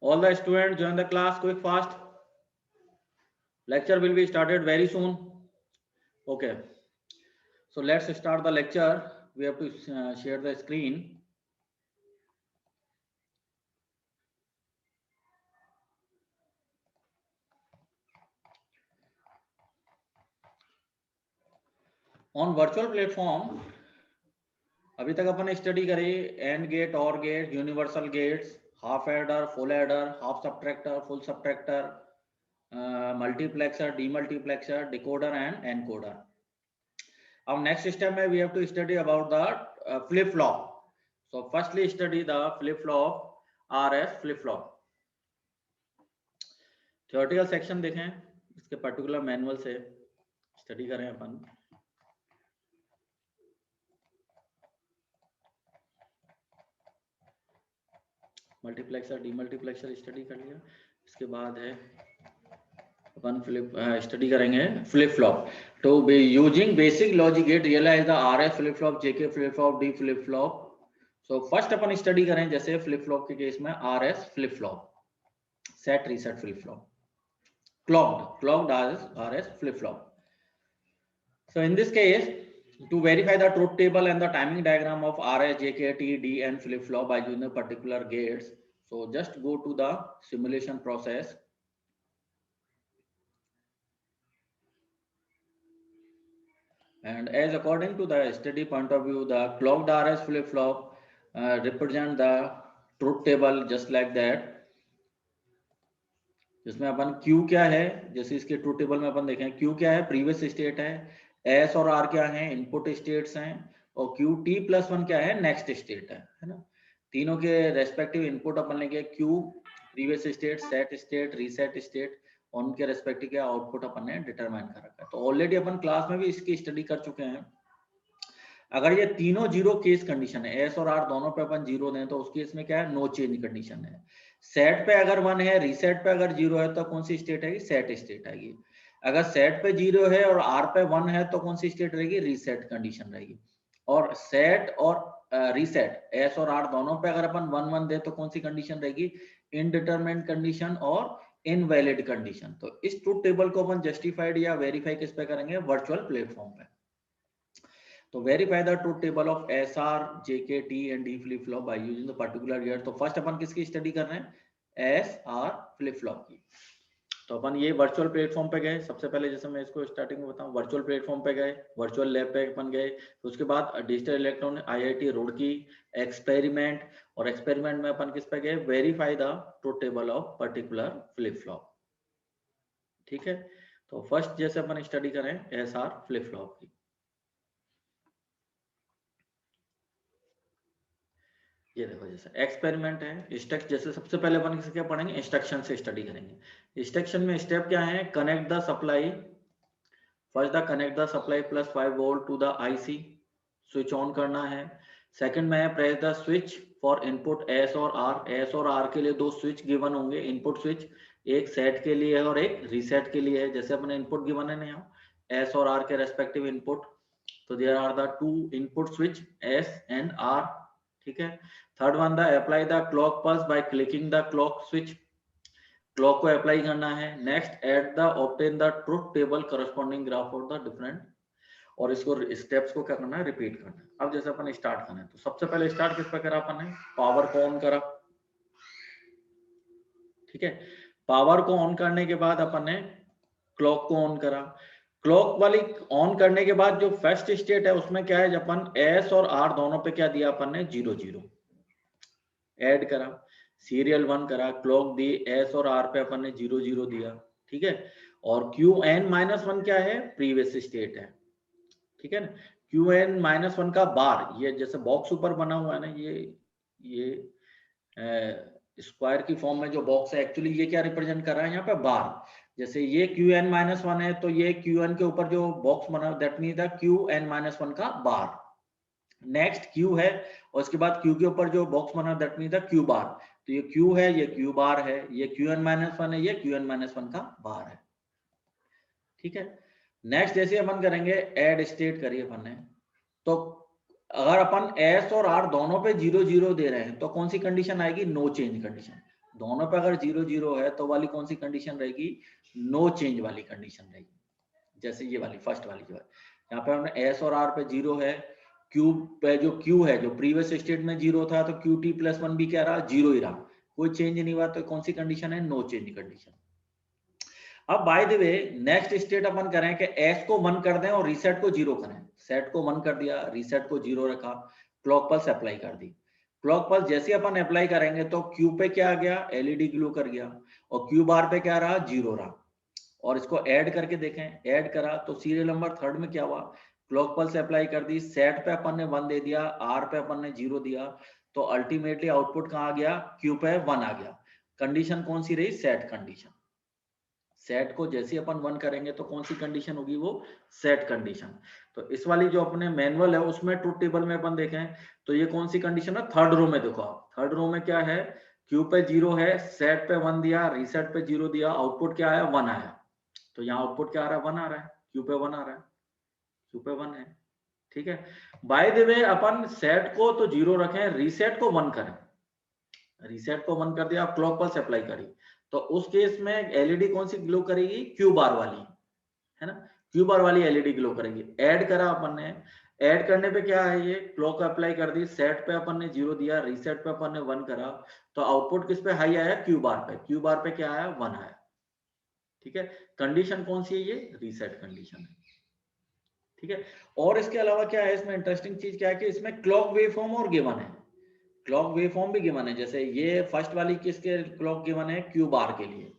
All the students join the class quick fast. Lecture will be started very soon. Okay. So let's start the lecture. We have to share the screen. On virtual platform, अभी तक अपन study करी AND gate, और gate, universal gates, half adder, full adder, half subtractor, full subtractor, multiplexer, demultiplexer, decoder and encoder. अब next step में we have to study about the flip flop. So firstly study the flip flop, RS flip flop. Theoretical section देखें, इसके particular manual से study करें अपन. Multiplexer, demultiplexer study कर लिया. इसके बाद है अपन स्टडी करेंगे फ्लिप फ्लॉप. तो using basic logic gate realize the RS flip flop, JK flip flop, D flip flop. So first अपन स्टडी करें जैसे फ्लिप फ्लॉप के केस में RS flip flop, set reset flip flop, clocked RS flip flop. So in this case, to verify the truth table and the timing diagram of RS, JK, T, D and flip flop by using the particular gates, so just go to the simulation process. And as according to the study point of view, the clocked RS flip flop represent the truth table just like that. जिसमें अपन Q क्या है, जैसे इसके truth table में अपन देखें Q क्या है, previous state है, S और R क्या है, इनपुट स्टेट्स हैं, और QT+1 क्या है, नेक्स्ट स्टेट है ना. तीनों के रेस्पेक्टिव इनपुट अपन लेंगे, Q previous state, set state, reset state, उनके रेस्पेक्टिव क्या आउटपुट अपन ने डिटरमाइन कर रखा है. तो ऑलरेडी अपन क्लास में भी इसकी स्टडी कर चुके हैं. अगर ये तीनों जीरो केस कंडीशन है, एस और आर दोनों पे अपन जीरो दें, तो उस केस में क्या है, नो चेंज कंडीशन है. सेट पे अगर 1 है, रीसेट पे अगर 0 है, तो कौन सी स्टेट आएगी, सेट स्टेट आएगी. अगर सेट पे 0 है और आर पे 1 है, तो कौन सी स्टेट रहेगी, रीसेट कंडीशन रहेगी. और सेट और रीसेट, एस और आर दोनों पे अगर अपन 1 1 दे, तो कौन सी कंडीशन रहेगी, इनडिटरमिनेट कंडीशन और इनवैलिड कंडीशन. तो इस ट्रूथ टेबल को अपन जस्टिफाइड या वेरीफाई किस पे करेंगे, वर्चुअल प्लेटफॉर्म पे. तो verify the truth table of SR, JK, T and D flip flop by using the particular gate. तो फर्स्ट अपन किसकी स्टडी कर रहे हैं, SR फ्लिप फ्लॉप की. तो अपन ये वर्चुअल प्लेटफॉर्म पे गए. सबसे पहले जैसे मैं इसको स्टार्टिंग में बताऊं, वर्चुअल प्लेटफॉर्म पे गए, वर्चुअल लैब पे अपन गए. तो उसके बाद digital electronic IIT Roorkee experiment, और एक्सपेरिमेंट में अपन किस पे गए, verify the truth table of particular flip flop. ठीक है. तो फर्स्ट जैसे अपन स्टडी करें SR फ्लिप फ्लॉप की. ये देखो जैसे एक्सपेरिमेंट है, जैसे सबसे पहले अपन क्या पढ़ेंगे, इंस्ट्रक्शन से स्टडी करेंगे. इंस्ट्रक्शन में स्टेप क्या है, connect the supply. First the connect the supply +5 volt to the IC, switch on करना है. सेकंड में press the switch for input S और R. S और R के लिए दो स्विच गिवन होंगे, इनपुट स्विच, एक सेट के लिए है और एक रीसेट के लिए है. जैसे अपने इनपुट गिवन है ना, S और R के रेस्पेक्टिव इनपुट, तो there are the two input switch S and R. ठीक है. Third one, the apply the clock pulse by clicking the clock switch, clock को अप्लाई करना है. Next, add the obtain the truth table corresponding graph for the different, और इसको steps को क्या करना है, रिपीट करना है. अब जैसे अपन स्टार्ट करना है, तो सबसे पहले स्टार्ट किस पे करा अपन ने, पावर को ऑन करा. ठीक है. पावर को ऑन करने के बाद अपन ने क्लॉक को ऑन करा. क्लॉक वाली ऑन करने के बाद जो फर्स्ट स्टेट है उसमें क्या है, जब अपन S और R दोनों पे क्या दिया अपन ने, 0 0 ऐड करा. सीरियल 1 करा, क्लॉक दी, S और R पे अपन ने 0 0 दिया. ठीक है. और Qn-1 क्या है, प्रीवियस स्टेट है. ठीक है ना. Qn-1 का बार, ये जैसे बॉक्स ऊपर बना हुआ है ना, ये स्क्वायर की फॉर्म में जो बॉक्स है, एक्चुअली ये क्या रिप्रेजेंट कर रहा है, यहाँ पे बार. जैसे ये Qn-1 है, तो ये Qn के ऊपर जो बॉक्स बना, दैट मीन द Qn-1 का बार. नेक्स्ट Q है, और उसके बाद Q के ऊपर जो बॉक्स बना, दैट मीन द Q बार. तो ये Q है, ये Q बार है, ये Qn-1 है, ये Qn-1 का बार है. ठीक है. नेक्स्ट जैसे अपन करेंगे, ऐड स्टेट करिए अपन ने. तो अगर अपन S और R दोनों पे 0 0 दे रहे हैं, तो कौन सी कंडीशन आएगी, नो चेंज कंडीशन. दोनों पे अगर 0 0 है तो वाली कौन सी कंडीशन रहेगी, नो चेंज वाली कंडीशन रहेगी। जैसे ये वाली फर्स्ट वाली जो है, यहाँ पे हमने एस और आर पे 0 है, क्यू पे जो क्यू है जो प्रीवियस स्टेट में 0 था तो क्यू टी प्लस 1 भी क्या रहा, 0 ही रहा, कोई चेंज नहीं हुआ, तो कौन सी कंडीशन है, नो चेंज कंडीशन। अब by the way next state अपन करें कि एस को 1 कर दें और रीसेट को 0 करें। सेट को 1 कर दिया, रीसेट को 0 रखा, क्लॉक पल्स अप्लाई कर दी। क्लॉक पल्स जैसे अपन अप्लाई करेंगे तो क्यू पे क्या आ गया, एलईडी ग्लो कर गया, और क्यू बार पे क्या रहा, 0 रहा। और इसको ऐड करके देखें, ऐड करा तो सीरियल नंबर 3 में क्या हुआ, क्लॉक पल्स अप्लाई कर दी, सेट पे अपन ने 1 दे दिया, आर पे अपन ने 0 दिया, तो अल्टीमेटली आउटपुट कहाँ आ गया, क्यू पे 1 आ गया। कंडीशन कौन सी रही, सेट कंडीशन। सेट को जैसे अपन 1 करेंगे तो कौन सी कंडीशन होगी, वो सेट कंडीशन। तो इस वाली जो अपने मैनुअल है उसमें ट्रुथ टेबल में अपन देखें तो ये कौन सी कंडीशन है, थर्ड रो में देखो आप, थर्ड रो में क्या है, क्यू पे 0 है, सेट पे 1 दिया, रीसेट पे 0 दिया, आउटपुट क्या आया, 1 आया। तो यहाँ आउटपुट क्या आ रहा है, 1 आ रहा है, क्यू पे 1 आ रहा है, क्यू पे 1 है। ठीक है, bye the way upon set को तो 0 रखें, रीसेट को 1 करें, रीसेट को 1 कर दिया, आप क्लॉक पल्स अप्लाई करी, तो उस केस में एलईडी कौन सी ग्लो करेगी, क्यू बार वाली, है ना, क्यू बार वाली एलईडी ग्लो करेगी। ऐड करा अपन ने, ऐड करने पे क्या है, ये क्लॉक अप्लाई कर दी, सेट पे अपन ने 0 दिया, रीसेट पे अपन ने 1 करा, तो आउटपुट किस पे हाई आया, क्यू बार पे, क्यू बार पे क्या आया, 1 आया। ठीक है, कंडीशन कौन सी है, ये रीसेट कंडीशन है। ठीक है, और इसके अलावा क्या है इसमें इंटरेस्टिंग चीज क्या है कि इसमें क्लॉक वेवफॉर्म और गिवन है, क्लॉक वेवफॉर्म भी गिवन है। जैसे ये फर्स्ट वाली किसके क्लॉक गिवन है, क्यू बार के लिए,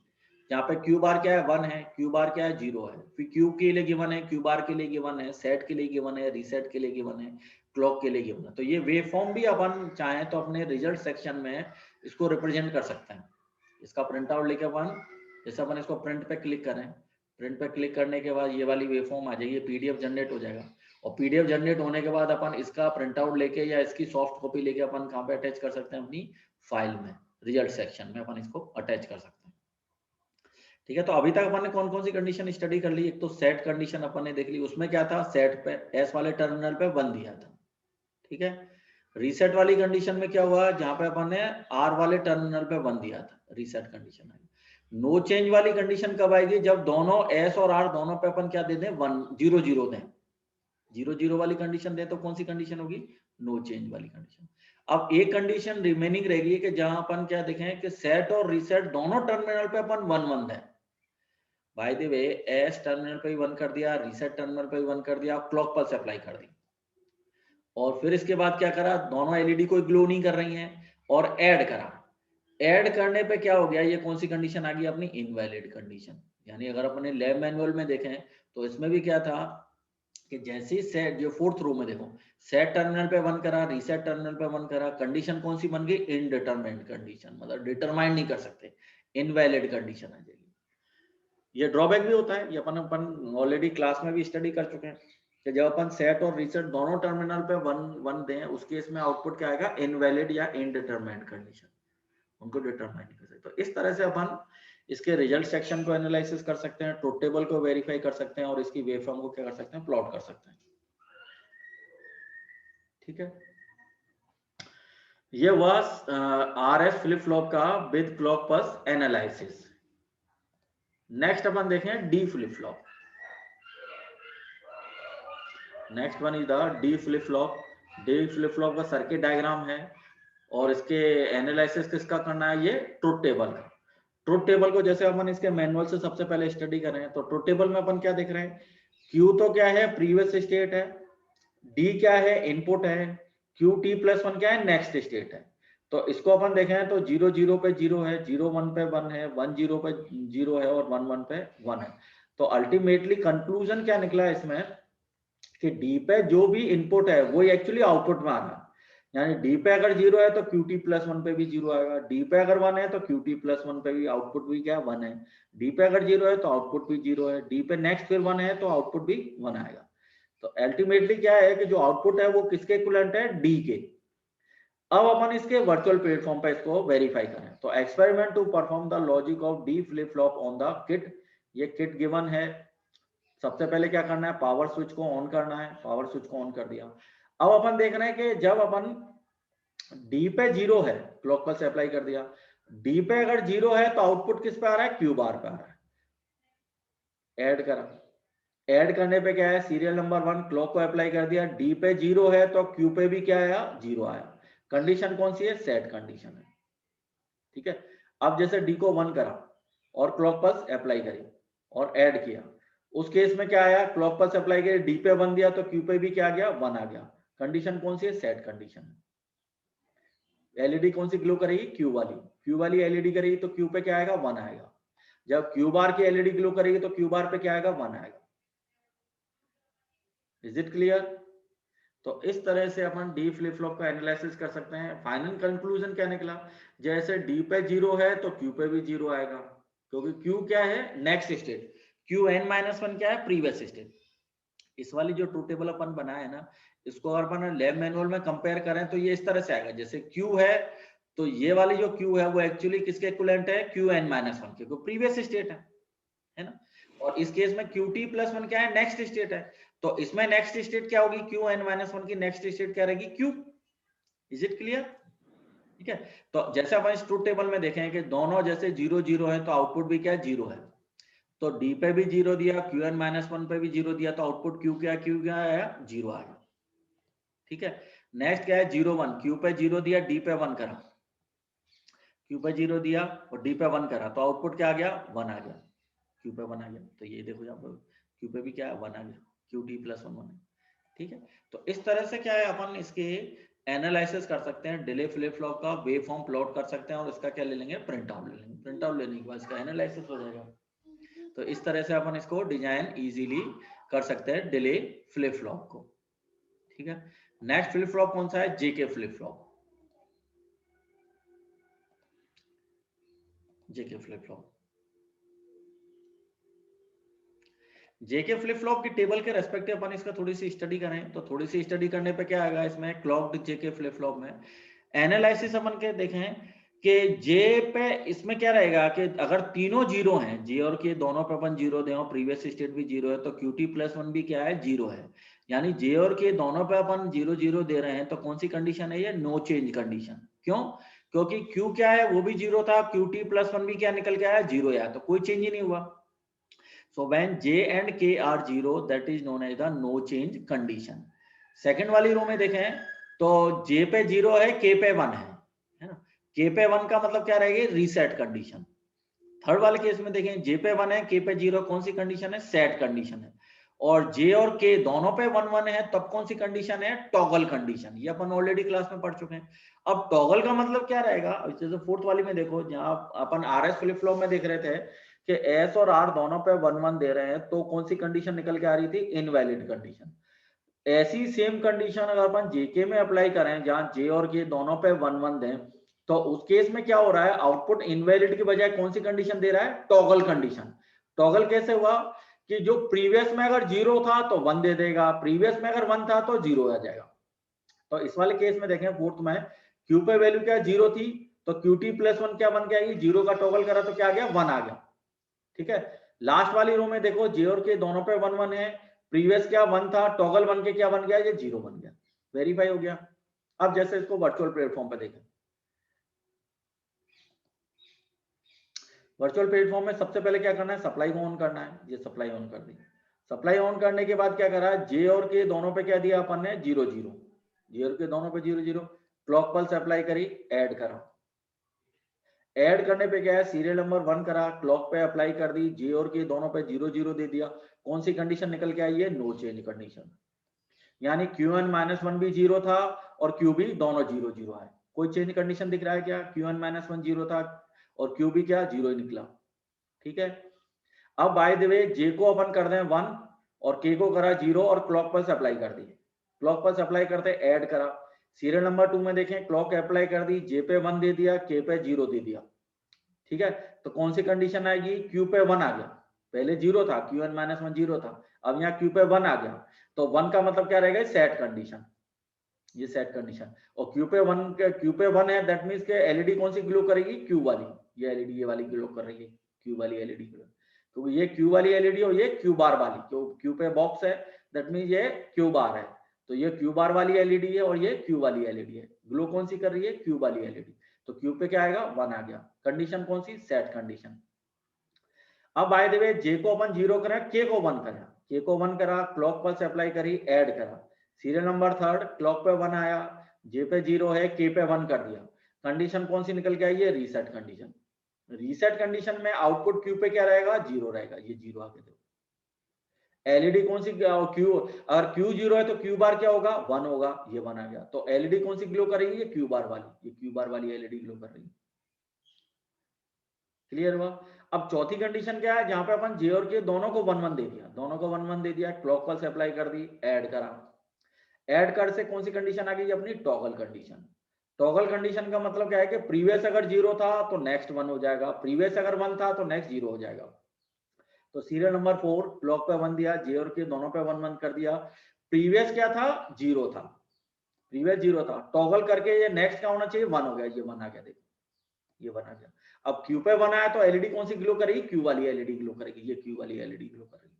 यहाँ पे क्यू बार क्या है, 1 है, क्यू बार क्या है, 0 है, फिर क्यू के लिए गिवन है, क्यू बार के लिए गिवन है, सेट के लिए गिवन है, रीसेट के लिए गिवन है, क्लॉक के लिए गिवन है। तो ये वेवफॉर्म भी अपन चाहें तो अपने रिजल्ट सेक्शन में इसको रिप्रेजेंट कर सकते हैं। इसका प्रिंट आउट लेके अपन, जैसे अपन इसको प्रिंट पे क्लिक करें, प्रिंट पे क्लिक करने के बाद ये वाली वेवफॉर्म आ जाएगी, पीडीएफ जनरेट हो जाएगा, और पीडीएफ जनरेट होने के बाद अपन इसका प्रिंट आउट लेके या इसकी सॉफ्ट कॉपी लेके अपन कहाँ पे अटैच कर सकते हैं, अपनी फाइल में, रिजल्ट सेक्शन में अपन इसको अटैच कर सकते हैं। ठीक है, तो अभी तक अपन ने कौन कौन सी कंडीशन स्टडी कर ली, एक तो सेट कंडीशन अपन ने देख ली, उसमें क्या था, सेट पे एस वाले टर्मिनल पे 1 दिया था। ठीक है, रीसेट वाली कंडीशन में क्या हुआ, जहां पे अपन ने आर वाले टर्मिनल पे 1 दिया था, रीसेट कंडीशन आई। नो चेंज वाली कंडीशन कब आएगी, जब दोनों एस और आर दोनों पे अपन क्या दे दें, 1 0 0 दें, 0 0 वाली कंडीशन दे तो कौन सी कंडीशन होगी, नो चेंज वाली कंडीशन। अब एक कंडीशन रिमेनिंग रहेगी कि जहां अपन क्या देखें कि सेट और रीसेट दोनों टर्मिनल पे अपन 1 1 दें। Bye the way S terminal पे 1 कर दिया, रीसेट टर्मिनल पे 1 कर दिया, क्लॉक पल्स अप्लाई कर दी, और फिर इसके बाद क्या करा, दोनों एलईडी कोई ग्लो नहीं कर रही हैं, और ऐड करा। ऐड करने पे क्या हो गया, ये कौन सी कंडीशन आ गई अपनी, इनवैलिड कंडीशन। यानी अगर अपने लैब मैनुअल में देखें तो इसमें भी क्या था कि जैसे ही सेट, जो फोर्थ रो में देखो, सेट टर्मिनल पे 1 करा, रीसेट टर्मिनल पे 1 करा, कंडीशन कौन सी बन गई, इनडिटरमाइंड कंडीशन, मतलब डिटरमाइन नहीं कर सकते, इनवैलिड कंडीशन आ जाएगी। ये ड्रॉबैक भी होता है, ये अपन ऑलरेडी क्लास में भी स्टडी कर चुके हैं कि जब अपन सेट और रीसेट दोनों टर्मिनल पे 1 1 दें, उस केस में आउटपुट क्या आएगा, इनवैलिड या इनडिटरमाइंड कंडीशन, उनको डिटरमाइन नहीं कर सकते। तो इस तरह से अपन इसके रिजल्ट सेक्शन को एनालिसिस कर सकते हैं, ट्रुथ टेबल को वेरीफाई कर सकते हैं, और इसकी वेवफॉर्म को क्या कर सकते हैं, प्लॉट कर सकते हैं। ठीक है, ये वाज आरएफ फ्लिप फ्लॉप का with clock pulse analysis. Next अपन देखें D flip flop. Next one is the D flip flop. D flip flop का सर्किट डायग्राम है, और इसके एनालिसिस किसका करना है, ये ट्रुथ टेबल का। ट्रुथ टेबल को जैसे अपन इसके मैनुअल से सबसे पहले स्टडी कर रहे हैं, तो ट्रुथ टेबल में अपन क्या देख रहे हैं, क्यू तो क्या है, प्रीवियस स्टेट है, डी क्या है, इनपुट है, क्यू टी प्लस 1 क्या है, नेक्स्ट स्टेट है। तो इसको अपन देखें तो 0 0 पे 0 है, 0 1 पे 1 है, 1 0 पे 0 है, और 1 1 पे 1 है। तो अल्टीमेटली कंक्लूजन क्या निकला इसमें कि डी पे जो भी इनपुट है वो एक्चुअली आउटपुट में आ रहा है। यानी डी पे अगर 0 है तो क्यू टी प्लस 1 पे भी 0 आएगा, डी पे अगर 1 है तो क्यू टी प्लस 1 पे भी आउटपुट भी क्या 1 है, डी पे अगर 0 है तो आउटपुट भी 0 है, डी पे नेक्स्ट फिर 1 है तो आउटपुट भी 1 आएगा। तो अल्टीमेटली क्या है कि जो आउटपुट है वो किसके इक्विवेलेंट है, डी के। अब अपन इसके वर्चुअल प्लेटफॉर्म पे इसको वेरीफाई करें, तो experiment to perform the logic of D flip flop on the kit. ये किट गिवन है। सबसे पहले क्या करना है, पावर स्विच को ऑन करना है, पावर स्विच को ऑन कर दिया। अब अपन देख रहे हैं कि जब अपन डी पे 0 है, क्लॉक पल्स अप्लाई कर दिया, डी पे अगर 0 है तो आउटपुट किस पे आ रहा है, क्यू बार पे आ रहा है। ऐड करा, ऐड करने पे क्या है, सीरियल नंबर 1 क्लॉक को अप्लाई कर दिया, डी पे 0 है तो क्यू पे भी क्या आया, 0 आया। कंडीशन कौन सी है, सेट कंडीशन है। ठीक है, अब जैसे डी को 1 करा और क्लॉक पल्स अप्लाई करी और ऐड किया, उस केस में क्या आया, क्लॉक पल्स अप्लाई करी, डी पे 1 दिया तो क्यू पे भी क्या आ गया, 1 आ गया। कंडीशन कौन सी है, सेट कंडीशन। एलईडी कौन सी ग्लो करेगी, क्यू वाली एलईडी करेगी तो क्यू पे क्या आएगा, 1 आएगा। जब क्यू बार की एलईडी ग्लो करेगी तो क्यू बार पे क्या आएगा, 1 आएगा। Is it clear? तो इस तरह से अपन डी फ्लिप फ्लॉप का एनालिसिस कर सकते हैं। फाइनल कंक्लूजन क्या निकला, जैसे डी पे 0 है तो क्यू पे भी 0 आएगा, क्योंकि क्यू क्या है, next state, Q n minus 1 क्या है, प्रीवियस स्टेट। इस वाली जो ट्रू टेबल अपन बनाए है ना, इसको अगर अपन लैब मैनुअल में कंपेयर करें तो ये इस तरह से आएगा, जैसे क्यू है तो ये वाली जो क्यू है वो एक्चुअली किसके इक्विवेलेंट है, क्यू n माइनस 1 के, क्योंकि प्रीवियस स्टेट है ना। और इस केस में क्यू टी प्लस 1 क्या है, नेक्स्ट स्टेट है, तो इसमें नेक्स्ट स्टेट क्या होगी, क्यू n माइनस 1 की नेक्स्ट स्टेट क्या रहेगी, क्यू। Is it clear? ठीक है, तो जैसे अपन इस ट्रूथ टेबल में देखें कि दोनों जैसे 0 0 है तो आउटपुट भी क्या है, 0 है। तो डी पे भी 0 दिया, क्यू n माइनस 1 पे भी 0 दिया तो आउटपुट क्यू क्या आया, 0 आया। ठीक है, नेक्स्ट क्या है, 0 1, क्यू पे 0 दिया, डी पे 1 करा, क्यू पे 0 दिया और डी पे 1 करा तो आउटपुट क्या आ गया, 1 आ गया, क्यू पे 1 आ गया। तो ये देखो यहाँ पर क्यू पे भी क्या है, 1 आ गया, क्यू टी प्लस 1 1 है। ठीक है, तो इस तरह से क्या है, अपन इसके एनालिसिस कर सकते हैं, डिले फ्लिप फ्लॉप का वेव फॉर्म प्लॉट कर सकते हैं और इसका क्या ले लेंगे, प्रिंट आउट ले लेंगे। प्रिंट आउट लेने के बाद इसका एनालिसिस हो जाएगा। तो इस तरह से अपन इसको डिजाइन इजीली कर सकते हैं, डिले फ्लिप फ्लॉप को। ठीक है, नेक्स्ट फ्लिप फ्लॉप कौन सा है, जेके flip flop. JK flip flop, JK flip flop की टेबल के रेस्पेक्टिव अपन इसका थोड़ी सी स्टडी करें, तो थोड़ी सी स्टडी करने पे क्या आएगा, इसमें क्लॉक्ड जेके फ्लिप फ्लॉप में एनालिसिस अपन के देखें कि जे पे इसमें क्या रहेगा कि अगर तीनों 0 हैं, जे और के दोनों पे अपन 0 दे, प्रीवियस स्टेट भी 0 है, तो क्यूटी प्लस 1 भी क्या है, 0 है। यानी जे और के दोनों पे अपन 0 0 दे रहे हैं, तो कौन सी कंडीशन है ये, नो चेंज कंडीशन। क्यों, क्योंकि क्यू क्या है, वो भी 0 था, क्यूटी प्लस 1 भी क्या निकल के आया, 0 आया, तो कोई चेंज ही नहीं हुआ। So when J and K are 0, that is known as the no change condition. Second वाली रो में देखें तो J पे 0 है, K पे 1 है ना, K पे 1 का मतलब क्या रहेगी, रीसेट कंडीशन। थर्ड वाले केस में देखें J पे 1 है, K पे 0, कौन सी कंडीशन है, सेट कंडीशन है। और J और K दोनों पे 1 1 है, तब कौन सी कंडीशन है, टॉगल कंडीशन। ये अपन ऑलरेडी क्लास में पढ़ चुके हैं। अब टॉगल का मतलब क्या रहेगा, जैसे फोर्थ वाली में देखो, जहां अपन आरएस फ्लिप फ्लॉप में देख रहे थे कि एस और आर दोनों पे 1 1 दे रहे हैं, तो कौन सी कंडीशन निकल के आ रही थी, इनवैलिड कंडीशन। ऐसी सेम कंडीशन अगर अपन जेके में अप्लाई करें, जहां जे और के दोनों पे 1 1 दें, तो उस केस में क्या हो रहा है, आउटपुट इनवैलिड की बजाय कौन सी कंडीशन दे रहा है, टॉगल कंडीशन। टॉगल कैसे हुआ कि जो प्रीवियस में अगर 0 था तो 1 दे देगा, प्रीवियस में अगर 1 था तो 0 आ जाएगा। तो इस वाले केस में देखें फोर्थ में, क्यू पे वैल्यू क्या 0 थी, तो क्यूटी प्लस 1 क्या बन के आएगी, 0 का टॉगल करा तो क्या आ गया, 1 आ गया। ठीक है, लास्ट वाली रो में देखो जे और के दोनों पे 1 1 है, प्रीवियस क्या 1 था, टॉगल बन के क्या बन गया, ये 0 बन गया, वेरीफाई हो गया। अब जैसे इसको वर्चुअल प्लेटफॉर्म पे देखें, वर्चुअल प्लेटफॉर्म में सबसे पहले क्या करना है, सप्लाई को ऑन करना है। ये सप्लाई ऑन कर दी, सप्लाई ऑन करने के बाद क्या करा, जे और के दोनों पे क्या दिया अपन ने, 0 0, जे और के दोनों पे 0 0, क्लॉक पल्स अप्लाई करी, ऐड करा, ऐड करने पे क्या है, सीरियल नंबर 1 करा, क्लॉक पे अप्लाई कर दी, जे और के दोनों पे 0 0 दे दिया, कौन सी कंडीशन निकल के आई है, नो चेंज कंडीशन। यानी Q1 माइनस 1 भी 0 था और Q भी दोनों 0 0 है। कोई चेंज कंडीशन दिख रहा है क्या, Q1 माइनस 1 0 था और Q भी क्या 0 ही निकला। ठीक है, अब बाय द वे J को अपन कर दें 1 और K को करा 0 और क्लॉक पल्स अप्लाई कर दी, क्लॉक पल्स अप्लाई करते ऐड करा, सीरियल नंबर 2 में देखें क्लॉक अप्लाई कर दी, J पे 1 दे दिया, K पे 0 दे दिया। ठीक है, तो कौन सी कंडीशन आएगी, Q पे 1 आ गया, पहले 0 था, Q1 माइनस 1 0 था, अब यहाँ Q पे 1 आ गया, तो 1 का मतलब क्या रहेगा, सेट कंडीशन, ये सेट कंडीशन। और Q पे 1 है, दैट मींस के एलईडी कौन सी ग्लो करेगी, Q वाली, ये एलईडी ये वाली ग्लो कर रही है, Q वाली एलईडी ग्लो, तो ये Q वाली एलईडी और ये Q बार वाली, तो Q पे बॉक्स है, दैट मींस ये Q बार है, तो ये Q बार वाली एलईडी है और ये Q वाली एलईडी है, ग्लो कौन सी कर रही है, Q वाली एलईडी। तो क्यू पे क्या आएगा 1 आ गया। कंडीशन कौन सी, सेट कंडीशन। अब बाय द वे जे को अपन 0 करा, के को 1 करा, के को 1 करा, क्लॉक पल्स अप्लाई करी, ऐड करा, सीरियल नंबर थर्ड, क्लॉक पे 1 आया, जे पे 0 है, के पे 1 कर दिया, कंडीशन कौन सी निकल के आई है, रीसेट कंडीशन। रीसेट कंडीशन में आउटपुट क्यू पे क्या रहेगा, 0 रहेगा, ये 0 आगे देखो। एलईडी कौन सी क्यू, अगर क्यू 0 है तो क्यू बार क्या होगा, 1 होगा, ये 1 आ गया। तो एलईडी कौन सी ग्लो करेगी, ये क्यू बार वाली, ये क्यू बार वाली एलईडी ग्लो कर रही है। क्लियर हुआ। अब चौथी कंडीशन क्या है, जहां पे अपन जे और के दोनों को 1 1 दे दिया, दोनों को 1 1 दे दिया, क्लॉक पल्स अप्लाई कर दी, ऐड करा, ऐड कर से कौन सी कंडीशन आ गई अपनी, टॉगल कंडीशन। टॉगल कंडीशन का मतलब क्या है कि प्रीवियस अगर 0 था तो नेक्स्ट 1 हो जाएगा, प्रीवियस अगर 1 था तो नेक्स्ट 0 हो जाएगा। तो सीरियल नंबर 4 क्लॉक पे 1 दिया, जे और के दोनों पे 1 1 कर दिया, प्रीवियस क्या था, 0 था, प्रीवियस 0 था, टॉगल करके ये नेक्स्ट क्या होना चाहिए, 1 हो गया, ये 1 आ गया, देखो ये 1 आ गया। अब क्यू पे 1 आया तो एलईडी कौन सी ग्लो करेगी, क्यू वाली एलईडी ग्लो करेगी, ये क्यू वाली एलईडी ग्लो करेगी।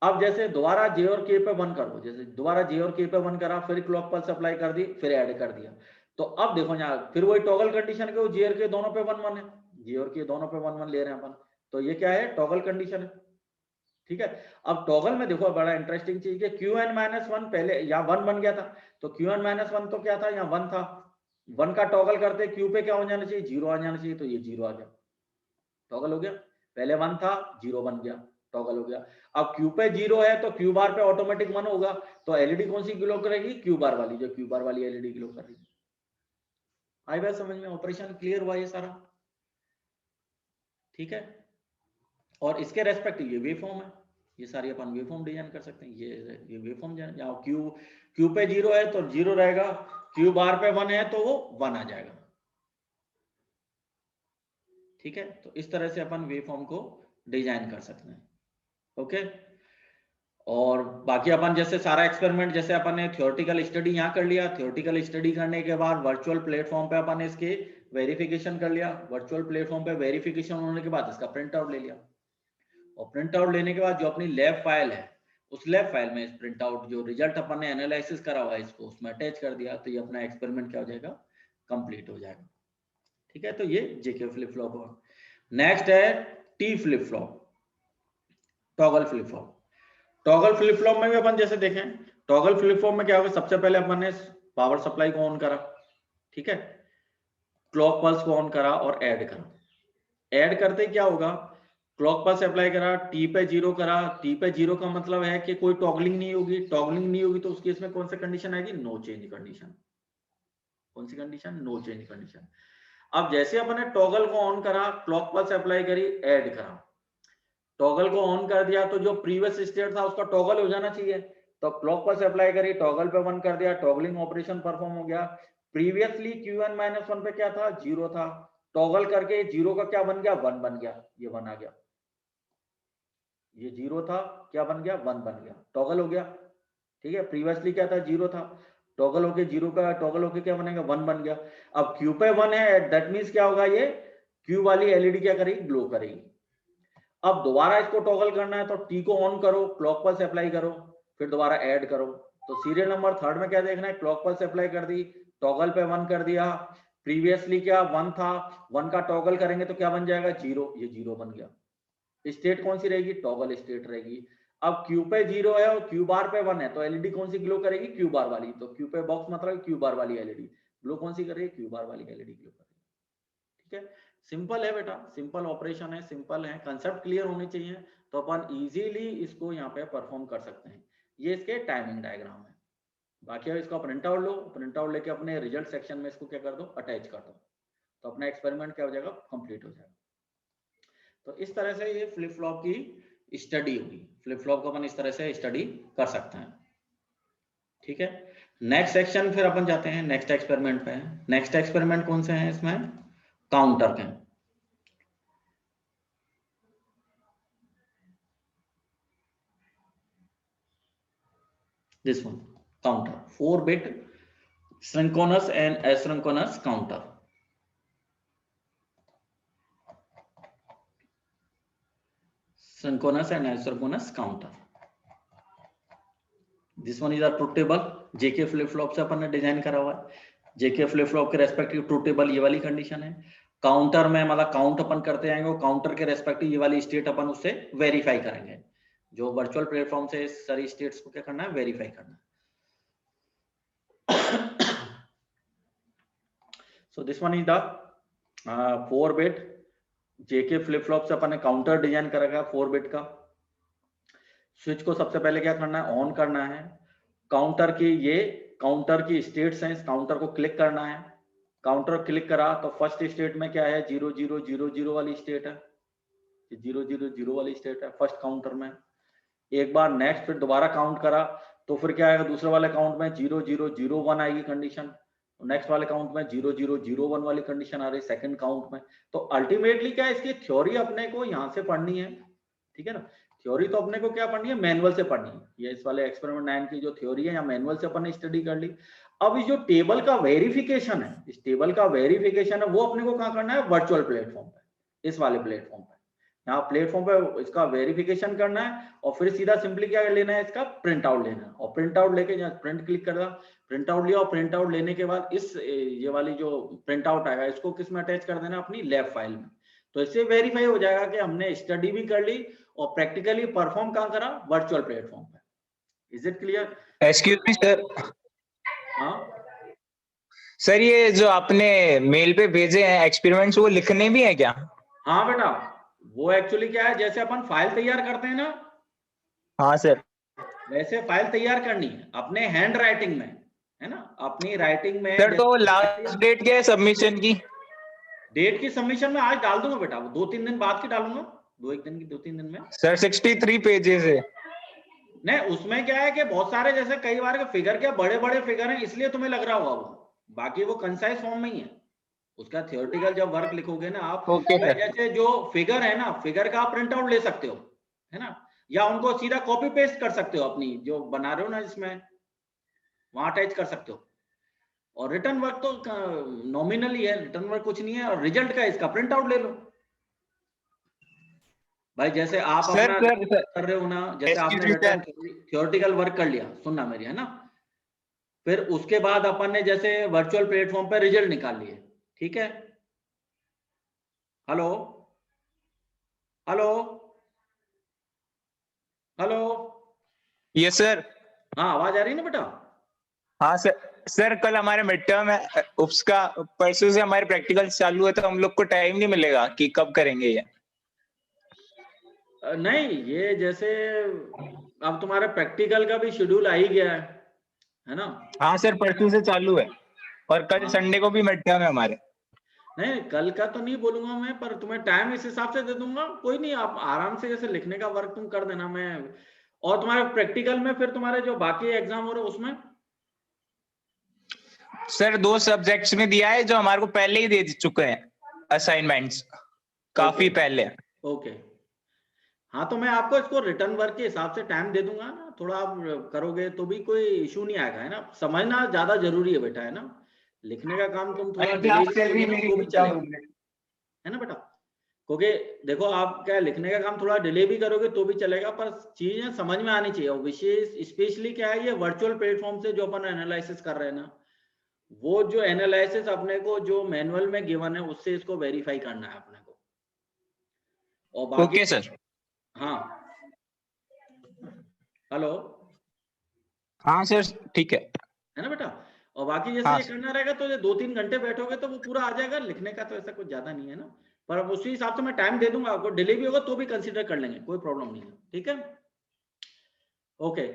अब जैसे दोबारा जे और के पे 1 करो, जैसे दोबारा जे और के पे 1 करा, फिर क्लॉक पल्स अप्लाई कर दी, फिर ऐड कर दिया, तो अब देखो यहाँ फिर वही टॉगल कंडीशन के, जे और के दोनों पे 1 1 है, जे और के दोनों पे 1 1 ले रहे हैं अपन, तो ये क्या है, टॉगल कंडीशन है। ठीक है। अब टॉगल में देखो बड़ा इंटरेस्टिंग चीज है, क्यू एन माइनस 1 पहले यहाँ 1 बन गया था, तो क्यू एन माइनस 1 तो क्या था, यहाँ 1 था, 1 का टॉगल करते क्यू पे क्या हो जाना चाहिए, 0 आ जाना चाहिए, तो ये 0 आ गया, टॉगल हो गया। पहले 1 था, 0 बन गया, टॉगल हो गया। अब क्यू पे 0 है तो क्यू बार पे ऑटोमेटिक 1 होगा, तो एलईडी कौन सी ग्लो करेगी, क्यू बार वाली, जो क्यू बार वाली एलईडी ग्लो कर रही है। आई बात समझ में, ऑपरेशन क्लियर हुआ ये सारा। ठीक है। और इसके रेस्पेक्टिव ये वेव फॉर्म है, ये सारी अपन वेव फॉर्म डिजाइन कर सकते हैं। ये वेव फॉर्म जहाँ क्यू पे 0 है तो 0 रहेगा, क्यू बार पे 1 है तो वो 1 आ जाएगा। ठीक है। तो इस तरह से अपन वेव फॉर्म को डिजाइन कर सकते हैं। ओके। और बाकी अपन जैसे सारा एक्सपेरिमेंट जैसे अपन ने थ्योरेटिकल स्टडी यहाँ कर लिया, थ्योरेटिकल स्टडी करने के बाद वर्चुअल प्लेटफॉर्म पे अपन इसके वेरिफिकेशन कर लिया, वर्चुअल प्लेटफॉर्म पे वेरिफिकेशन होने के बाद इसका प्रिंट आउट ले लिया, और प्रिंट आउट लेने के बाद जो अपनी लैब फाइल है उस लैब फाइल में इस प्रिंट आउट जो रिजल्ट अपन ने एनालिसिस करा हुआ है इसको उसमें अटैच कर दिया, तो ये अपना एक्सपेरिमेंट क्या हो जाएगा, कंप्लीट हो जाएगा। ठीक है। तो ये जेके फ्लिप फ्लॉप हुआ। नेक्स्ट है T flip flop, toggle flip flop. Toggle flip flop में भी अपन जैसे देखें, टॉगल फ्लिप फ्लॉप में क्या होगा, सबसे पहले अपन ने पावर सप्लाई को ऑन करा, ठीक है, क्लॉक पल्स को ऑन करा और ऐड करा। ऐड करते क्या होगा, क्लॉक पल्स अप्लाई करा, टी पे 0 करा, टी पे 0 का मतलब है कि कोई टॉगलिंग नहीं होगी, टॉगलिंग नहीं होगी तो उस केस में कौन सा कंडीशन आएगी, नो चेंज कंडीशन। कौन सी कंडीशन, नो चेंज कंडीशन। अब जैसे अपन ने टॉगल को ऑन करा, क्लॉक पल्स अप्लाई करी, ऐड करा, टॉगल को ऑन कर दिया तो जो प्रीवियस स्टेट था उसका टॉगल हो जाना चाहिए, तो क्लॉक पल्स अप्लाई करी, टॉगल पे 1 कर दिया, टॉगलिंग ऑपरेशन परफॉर्म हो गया। प्रीवियसली Qn माइनस 1 पे क्या था, 0 था, टॉगल करके 0 का क्या बन गया, 1 बन गया, ये 1 आ गया, ये 0 था, क्या बन गया, 1 बन गया, टॉगल हो गया। ठीक है। प्रीवियसली क्या था, 0 था, टॉगल होके 0 का टॉगल होके क्या बनेगा, 1 बन गया। अब क्यू पे 1 है, दैट मींस क्या होगा, ये क्यू वाली एलईडी क्या करेगी, ग्लो करेगी। अब दोबारा इसको टॉगल करना है तो टी को ऑन करो, क्लॉक पल्स अप्लाई करो, फिर दोबारा ऐड करो। तो सीरियल नंबर थर्ड में क्या देखना है, क्लॉक पल्स अप्लाई कर दी, टॉगल पे 1 कर दिया, प्रीवियसली क्या 1 था, 1 का टॉगल करेंगे तो क्या बन जाएगा, 0, ये 0 बन गया। स्टेट कौन सी रहेगी, टॉगल स्टेट रहेगी। अब क्यू पे 0 है और क्यू बार पे 1 है तो एलईडी कौन सी ग्लो करेगी, क्यू बार वाली, तो क्यू पे बॉक्स मतलब क्यू बार वाली एलईडी ग्लो कौन सी करेगी, क्यू बार वाली एलईडी ग्लो करेगी। ठीक है। सिंपल है बेटा, सिंपल ऑपरेशन है, सिंपल है, कंसेप्ट क्लियर होने चाहिए तो अपन इजीली इसको यहाँ पे परफॉर्म कर सकते हैं। ये इसके टाइमिंग डायग्राम है। बाकी अब इसका प्रिंट आउट लो, प्रिंट आउट लेके अपने रिजल्ट सेक्शन में इसको क्या कर दो, अटैच कर दो, तो अपना एक्सपेरिमेंट क्या हो जाएगा, कंप्लीट हो जाएगा। तो इस तरह से ये फ्लिप फ्लॉप की स्टडी होगी, फ्लिप फ्लॉप को अपन इस तरह से स्टडी कर सकते हैं। ठीक है। नेक्स्ट सेक्शन फिर अपन जाते हैं नेक्स्ट एक्सपेरिमेंट पे। नेक्स्ट एक्सपेरिमेंट कौन से हैं इसमें, काउंटर के। This one, counter, 4-bit synchronous and asynchronous counter. Synchronous and asynchronous counter. This one is a truth table, JK flip flop से अपन ने डिजाइन करा हुआ है। जेके फ्लिप फ्लॉप के रेस्पेक्टिव ट्रूथ टेबल ये वाली कंडीशन है। काउंटर में मतलब काउंट अपन करते जाएंगे, काउंटर के रेस्पेक्टिव ये वाली स्टेट अपन उससे वेरीफाई करेंगे। जो वर्चुअल प्लेटफॉर्म से सारी स्टेट्स को क्या करना है, वेरीफाई करना है। So this one is the 4-bit JK flip flop से अपन ने काउंटर डिजाइन करेगा 4-bit का। स्विच को सबसे पहले क्या करना है, ऑन करना है। काउंटर की ये काउंटर की स्टेट्स हैं, इस काउंटर को क्लिक करना है। काउंटर क्लिक करा तो फर्स्ट स्टेट में क्या है, 0000 वाली स्टेट है, 000 वाली स्टेट है फर्स्ट काउंटर में। एक बार नेक्स्ट फिर दोबारा काउंट करा तो फिर क्या आएगा, दूसरे वाले काउंट में 0001 आएगी कंडीशन। नेक्स्ट वाले काउंट में 0001 वाली कंडीशन आ रही है सेकंड काउंट में। तो अल्टीमेटली क्या है, इसकी थ्योरी अपने को यहाँ से पढ़नी है, ठीक है ना। थ्योरी तो अपने को क्या पढ़नी है, मैनुअल से पढ़नी है। ये इस वाले एक्सपेरिमेंट 9 की जो थ्योरी है या मैनुअल से अपन ने स्टडी कर ली। अब इस जो टेबल का वेरिफिकेशन है, इस टेबल का वेरिफिकेशन है वो अपने को कहाँ करना है, वर्चुअल प्लेटफॉर्म पे, इस वाले प्लेटफॉर्म पे। यहाँ प्लेटफॉर्म पे इसका वेरिफिकेशन करना है और फिर सीधा सिंपली क्या लेना है, इसका प्रिंट आउट लेना है। और प्रिंट आउट लेके यहाँ प्रिंट क्लिक करना, प्रिंट आउट लिया और प्रिंट आउट लेने के बाद इस ये वाली जो प्रिंट आउट आएगा इसको किस में अटैच कर देना, अपनी लैब फाइल में। तो इससे वेरीफाई हो जाएगा कि हमने स्टडी भी कर ली और प्रैक्टिकली परफॉर्म कहाँ करा, वर्चुअल प्लेटफॉर्म पे। Is it clear? Excuse me sir. हाँ सर ये जो आपने मेल पे भेजे हैं एक्सपेरिमेंट्स, वो लिखने भी है क्या? हाँ बेटा, वो एक्चुअली क्या है, जैसे अपन फाइल तैयार करते हैं ना, हाँ सर, वैसे फाइल तैयार करनी है अपने हैंड राइटिंग में, है ना, अपनी राइटिंग में। सर तो लास्ट डेट क्या है सबमिशन की? डेट की सबमिशन में आज डाल दूंगा बेटा, वो 2-3 दिन बाद की डालूंगा, 2-3 दिन में। सर 63 पेजेस है। नहीं, उसमें क्या है कि बहुत सारे जैसे कई बार के फिगर क्या बड़े बड़े फिगर हैं, इसलिए तुम्हें लग रहा होगा वो, बाकी वो कंसाइज फॉर्म में ही है। उसका थियोरेटिकल जब वर्क लिखोगे ना आप, ओके सर। जैसे जो फिगर है ना, फिगर का आप प्रिंट आउट ले सकते हो, है ना, या उनको सीधा कॉपी पेस्ट कर सकते हो, अपनी जो बना रहे हो ना जिसमें, वहां अटैच कर सकते हो। और रिटर्न वर्क तो नॉमिनली है, रिटर्न वर्क कुछ नहीं है, और रिजल्ट का इसका प्रिंट आउट ले लो भाई। जैसे आप सर अपना कर रहे हो ना, जैसे आपने रिटर्न थियोरेटिकल वर्क कर लिया, सुनना मेरी, है ना, फिर उसके बाद अपन ने जैसे वर्चुअल प्लेटफॉर्म पे रिजल्ट निकाल लिए, ठीक है। Hello hello hello, yes sir. हाँ आवाज आ रही है ना बेटा? हाँ सर। सर कल हमारे मिड टर्म है, उसका परसों से हमारे प्रैक्टिकल चालू है, तो हम लोग को टाइम नहीं मिलेगा कि कब करेंगे ये। नहीं, ये जैसे अब तुम्हारा प्रैक्टिकल का भी शेड्यूल आ ही गया है ना। हाँ सर, परसों से चालू है और कल हाँ, संडे को भी मिड टर्म है हमारे। नहीं कल का तो नहीं बोलूंगा मैं, पर तुम्हें टाइम इस हिसाब से दे दूंगा, कोई नहीं, आप आराम से जैसे लिखने का वर्क तुम कर देना। मैं और तुम्हारे प्रैक्टिकल में फिर तुम्हारे जो बाकी एग्जाम हो रहे उसमें सर 2 सब्जेक्ट्स में दिया है जो हमारे को पहले ही दे चुके हैं असाइनमेंट्स, काफी पहले। ओके, हाँ तो मैं आपको इसको रिटर्न वर्क के हिसाब से टाइम दे दूंगा ना, थोड़ा आप करोगे तो भी कोई इशू नहीं आएगा, है ना। समझना ज्यादा जरूरी है बेटा, है ना। लिखने का काम तुम थोड़ा डिले भी करोगे ना तो भी चलेगा, है ना बेटा। क्योंकि देखो आप क्या, लिखने का काम थोड़ा डिले भी करोगे तो भी चलेगा, पर चीजें समझ में आनी चाहिए। विशेष स्पेशली क्या है, ये वर्चुअल प्लेटफॉर्म से जो अपन एनालिसिस कर रहे हैं ना, वो जो एनालिसिस अपने को जो मैनुअल में गिवन है उससे इसको वेरीफाई करना है अपने को। और बाकी ओके सर। हाँ, हेलो, हाँ सर ठीक है। है ना बेटा। और बाकी जैसे हाँ ये करना रहेगा तो ये 2-3 घंटे बैठोगे तो वो पूरा आ जाएगा। लिखने का तो ऐसा कुछ ज्यादा नहीं है ना, पर अब उसी हिसाब से मैं टाइम दे दूंगा आपको। डिले भी होगा तो भी कंसीडर कर लेंगे, कोई प्रॉब्लम नहीं है, ठीक है। ओके,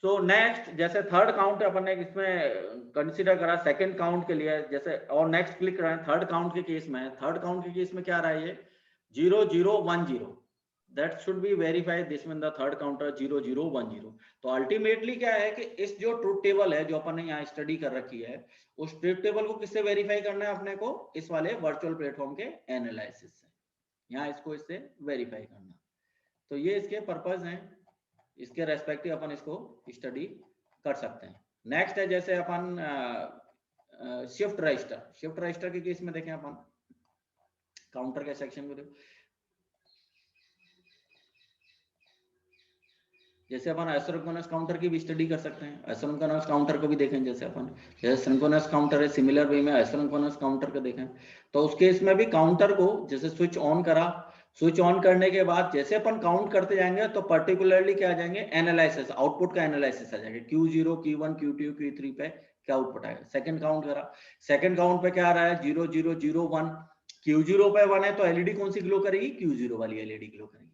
सो नेक्स्ट जैसे थर्ड काउंट अपन ने इसमें कंसीडर करा सेकंड काउंट के लिए, जैसे और नेक्स्ट क्लिक करा थर्ड काउंट के केस में। थर्ड काउंट के केस में क्या रहा है, ये 0010, that should be verified this mean the third counter 0010। तो अल्टीमेटली क्या है कि इस जो ट्रूथ टेबल है जो अपन ने यहाँ स्टडी कर रखी है, उस ट्रूथ टेबल को किससे वेरीफाई करना है अपने को, इस वाले वर्चुअल प्लेटफॉर्म के एनालिसिस से। यहाँ इसको इससे वेरीफाई करना, तो ये इसके पर्पज हैं, इसके रेस्पेक्टिव अपन इसको स्टडी कर सकते हैं। नेक्स्ट है जैसे अपन शिफ्ट रजिस्टर। शिफ्ट रजिस्टर के केस में देखें अपन, काउंटर के सेक्शन में देखो, जैसे अपन एसिंक्रोनस काउंटर की भी स्टडी कर सकते हैं, एसिंक्रोनस काउंटर को भी देखें, जैसे अपन जैसे सिंक्रोनस काउंटर है, सिमिलर वे में एसिंक्रोनस काउंटर को देखें। तो उस केस में भी काउंटर को जैसे स्विच ऑन करा, स्विच ऑन करने के बाद जैसे अपन काउंट करते जाएंगे तो पर्टिकुलरली क्या आ जाएंगे, एनालिसिस, आउटपुट का एनालिसिस आ जाएगा, Q0 Q1 Q2 Q3 पे क्या आउटपुट आएगा। सेकंड काउंट करा, सेकंड काउंट पे क्या आ रहा है, 0 0 0 1, Q0 पे 1 है तो एलईडी कौन सी ग्लो करेगी, Q0 वाली एलईडी ग्लो करेगी।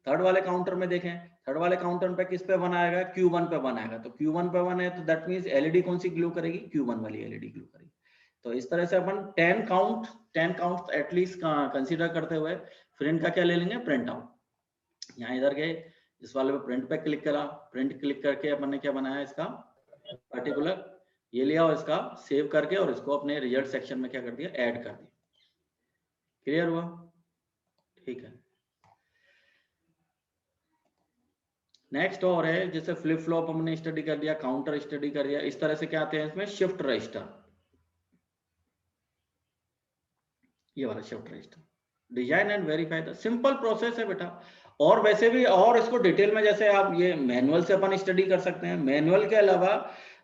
थर्ड वाले काउंटर में देखें, थर्ड वाले काउंटर पे किस पे 1 आएगा, Q1 पे 1 आएगा, तो Q1 पे 1 है तो दैट मींस एलईडी कौन सी ग्लो करेगी, Q1 वाली एलईडी ग्लो करेगी। तो इस तरह से अपन 10 काउंट एटलीस्ट कंसीडर करते हुए फिर इनका क्या ले लेंगे, प्रिंट आउट। यहाँ इधर गए, इस वाले पे प्रिंट पे क्लिक करा, प्रिंट क्लिक करके अपन ने क्या बनाया, इसका पर्टिकुलर ये लिया और इसका सेव करके और इसको अपने रिजल्ट सेक्शन में क्या कर दिया, ऐड कर दिया। क्लियर हुआ, ठीक है। नेक्स्ट और है, जैसे फ्लिप फ्लॉप हमने स्टडी कर दिया, काउंटर स्टडी कर दिया, इस तरह से क्या आते हैं इसमें, शिफ्ट रजिस्टर, ये वाला shift register, design and verify the, simple process है बेटा। और वैसे भी और इसको डिटेल में जैसे आप ये मैनुअल से अपन स्टडी कर सकते हैं, मैनुअल के अलावा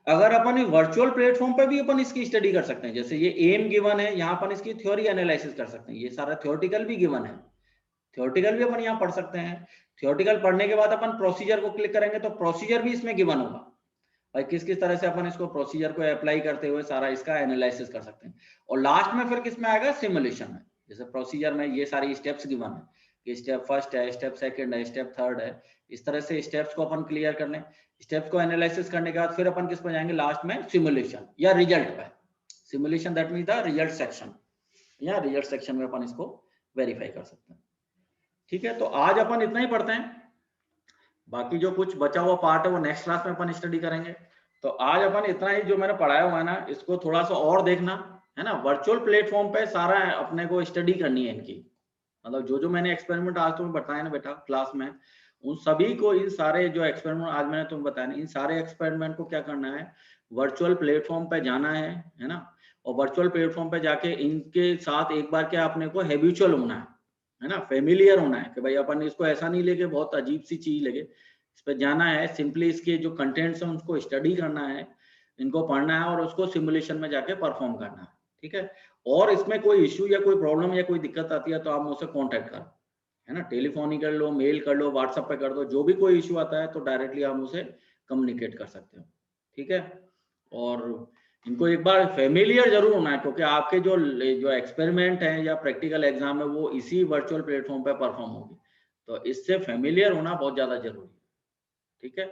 अगर अपन वर्चुअल प्लेटफॉर्म पे भी अपन इसकी स्टडी कर सकते हैं। जैसे ये एम गिवन है, यहाँ अपन इसकी थ्योरी एनालिसिस कर सकते हैं, ये सारा थ्योरेटिकल भी गिवन है, थ्योरेटिकल भी अपन यहाँ पढ़ सकते हैं। थ्योरेटिकल पढ़ने के बाद अपन प्रोसीजर को क्लिक करेंगे तो प्रोसीजर भी इसमें गिवन होगा, और किस किस तरह से अपन इसको प्रोसीजर को अप्लाई करते हुए सारा इसका एनालिसिस कर सकते हैं। और लास्ट में फिर किस में आएगा, सिमुलेशन में। जैसे प्रोसीजर में ये सारी स्टेप्स गिवन है कि स्टेप फर्स्ट है, स्टेप सेकंड है, स्टेप थर्ड है, इस तरह से स्टेप्स को अपन क्लियर कर लें। स्टेप्स को एनालिसिस करने के बाद फिर अपन किस पर जाएंगे, लास्ट में सिमुलेशन या रिजल्ट पे। Simulation that means the result section, या रिजल्ट सेक्शन में अपन इसको वेरीफाई कर सकते हैं। ठीक है, तो आज अपन इतना ही पढ़ते हैं, बाकी जो कुछ बचा हुआ पार्ट है वो नेक्स्ट क्लास में अपन स्टडी करेंगे। तो आज अपन इतना ही जो मैंने पढ़ाया हुआ है ना, इसको थोड़ा सा और देखना है ना। वर्चुअल प्लेटफॉर्म पे सारा अपने को स्टडी करनी है इनकी, मतलब जो जो मैंने एक्सपेरिमेंट आज तुम्हें बताया ना बेटा क्लास में, उन सभी को, इन सारे जो एक्सपेरिमेंट आज मैंने तुम्हें बताया ना, इन सारे एक्सपेरिमेंट को क्या करना है, वर्चुअल प्लेटफॉर्म पे जाना है ना। और वर्चुअल प्लेटफॉर्म पे जाके इनके साथ एक बार क्या अपने को हैबिचुअल होना है ना, फेमिलियर होना है कि भाई अपन इसको ऐसा नहीं लेके बहुत अजीब सी चीज लगे, इस पर जाना है, सिंपली इसके जो कंटेंट्स हैं उनको स्टडी करना है, इनको पढ़ना है और उसको सिमुलेशन में जाके परफॉर्म करना है। ठीक है, और इसमें कोई इश्यू या कोई प्रॉब्लम या कोई दिक्कत आती है तो आप मुझसे कांटेक्ट करो, है ना, टेलीफोन ही कर लो, मेल कर लो, व्हाट्सएप पे कर दो, जो भी कोई इश्यू आता है तो डायरेक्टली आप मुझसे कम्युनिकेट कर सकते हो। ठीक है, और इनको एक बार फेमिलियर जरूर होना है, क्योंकि आपके जो एक्सपेरिमेंट है या प्रैक्टिकल एग्जाम है वो इसी वर्चुअल प्लेटफॉर्म पे परफॉर्म होगी, तो इससे फेमिलियर होना बहुत ज्यादा जरूरी है। ठीक है,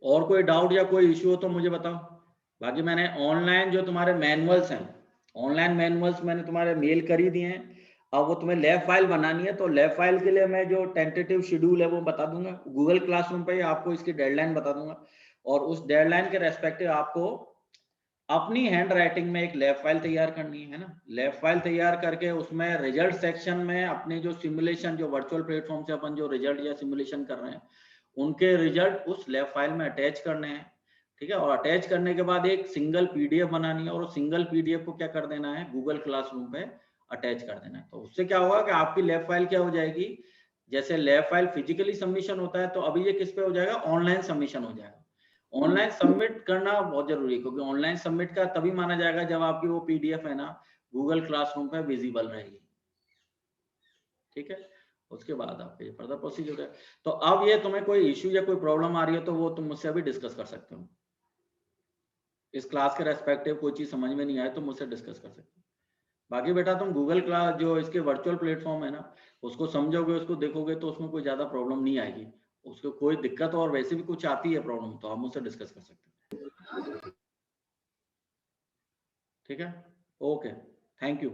और कोई डाउट या कोई इश्यू हो तो मुझे बताओ। बाकी मैंने ऑनलाइन जो तुम्हारे मैनुअल्स हैं, ऑनलाइन मैनुअल्स मैंने तुम्हारे मेल कर ही दिए हैं। अब वो तुम्हें लैब फाइल बनानी है, तो लैब फाइल के लिए मैं जो टेंटेटिव शेड्यूल है वो बता दूंगा गूगल क्लासरूम पे, आपको इसकी डेडलाइन बता दूंगा, और उस डेडलाइन के रेस्पेक्टिव आपको अपनी हैंड राइटिंग में एक लैब फाइल तैयार करनी है ना। लैब फाइल तैयार करके उसमें रिजल्ट सेक्शन में अपने जो सिमुलेशन, जो वर्चुअल प्लेटफॉर्म से अपन जो रिजल्ट या सिमुलेशन कर रहे हैं उनके रिजल्ट उस लैब फाइल में अटैच करने हैं। ठीक है, और अटैच करने के बाद एक सिंगल पीडीएफ बनानी है, और उस सिंगल पीडीएफ को क्या कर देना है, गूगल क्लासरूम पे अटैच कर देना है। तो उससे क्या होगा कि आपकी लैब फाइल क्या हो जाएगी, जैसे लैब फाइल फिजिकली सबमिशन होता है तो अभी ये किस पे हो जाएगा, ऑनलाइन सबमिशन हो जाएगा। ऑनलाइन सबमिट करना बहुत जरूरी है, क्योंकि ऑनलाइन सबमिट का तभी माना जाएगा जब आपकी वो पीडीएफ है ना गूगल क्लासरूम पे विजिबल रहेगी। ठीक है, उसके बाद आपका ये फर्दर प्रोसीजर है। तो अब ये तुम्हें कोई इश्यू या कोई प्रॉब्लम आ रही है तो वो तुम मुझसे अभी डिस्कस कर सकते हो। इस क्लास के रेस्पेक्टिव कोई चीज समझ में नहीं आए तो मुझसे डिस्कस कर सकते हो। बाकी बेटा तुम गूगल क्लास जो इसके वर्चुअल प्लेटफॉर्म है ना उसको समझोगे, उसको देखोगे तो उसमें कोई ज्यादा प्रॉब्लम नहीं आएगी। उसको कोई दिक्कत और वैसे भी कुछ आती है प्रॉब्लम तो आप मुझसे डिस्कस कर सकते हो। ठीक है, ओके, थैंक यू।